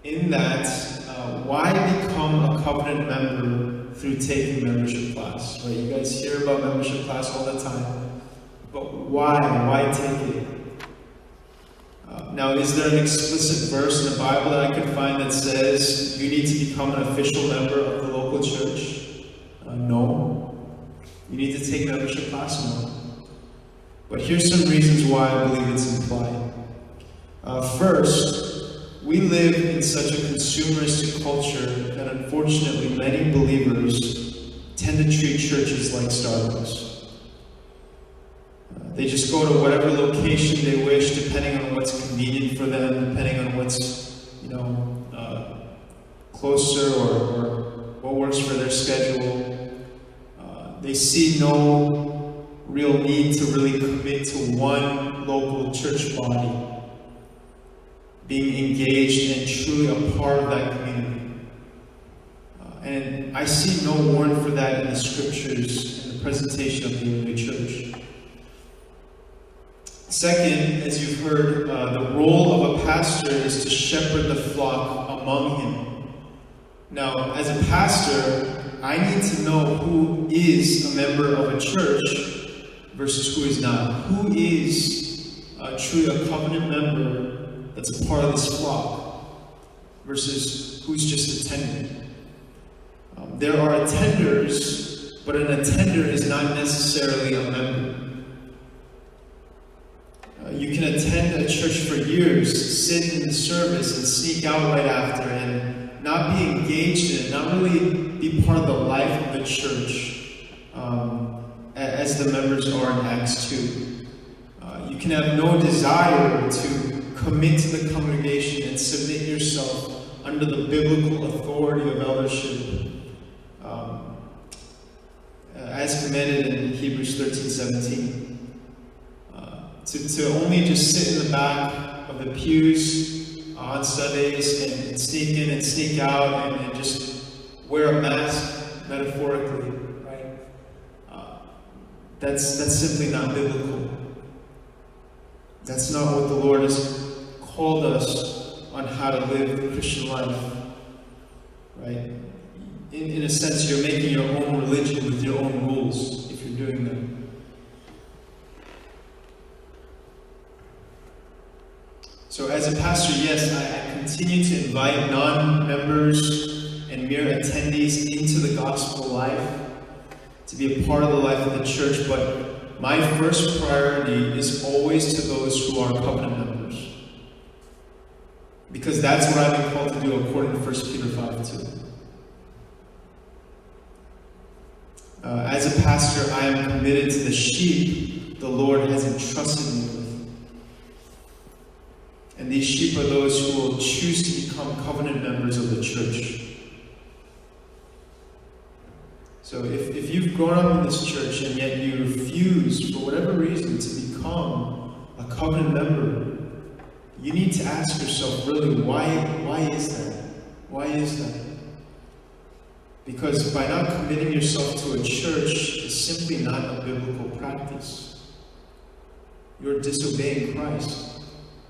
in that, why become a covenant member through taking membership class? Right? You guys hear about membership class all the time, but why? Why take it? Now, is there an explicit verse in the Bible that I could find that says you need to become an official member of the local church? No. You need to take membership class? No. But here's some reasons why I believe it's implied. First, we live in such a consumerist culture that unfortunately many believers tend to treat churches like Starbucks. They just go to whatever location they wish, depending on what's convenient for them, depending on what's, closer or what works for their schedule. They see no real need to really commit to one local church body, being engaged and truly a part of that community. And I see no warrant for that in the scriptures and the presentation of the early church. Second, as you've heard, the role of a pastor is to shepherd the flock among him. Now, as a pastor, I need to know who is a member of a church versus who is not. Who is truly a covenant member that's a part of this flock versus who's just attending. There are attenders, but an attender is not necessarily a member. You can attend a church for years, sit in the service, and sneak out right after, and not be engaged in it, not really be part of the life of the church, as the members are in Acts 2. You can have no desire to commit to the congregation and submit yourself under the biblical authority of eldership, as commanded in Hebrews 13:17. To only just sit in the back of the pews on Sundays and sneak in and sneak out and just wear a mask, metaphorically, right? That's simply not biblical. That's not what the Lord has called us on how to live the Christian life, right? In a sense, you're making your own religion with your own rules if you're doing that. So as a pastor, yes, I continue to invite non-members and mere attendees into the gospel life, to be a part of the life of the church, but my first priority is always to those who are covenant members. Because that's what I've been called to do according to 1 Peter 5:2. As a pastor, I am committed to the sheep the Lord has entrusted me with. And these sheep are those who will choose to become covenant members of the church. So if you've grown up in this church and yet you refuse, for whatever reason, to become a covenant member, you need to ask yourself, really, why is that? Why is that? Because by not committing yourself to a church is simply not a biblical practice. You're disobeying Christ.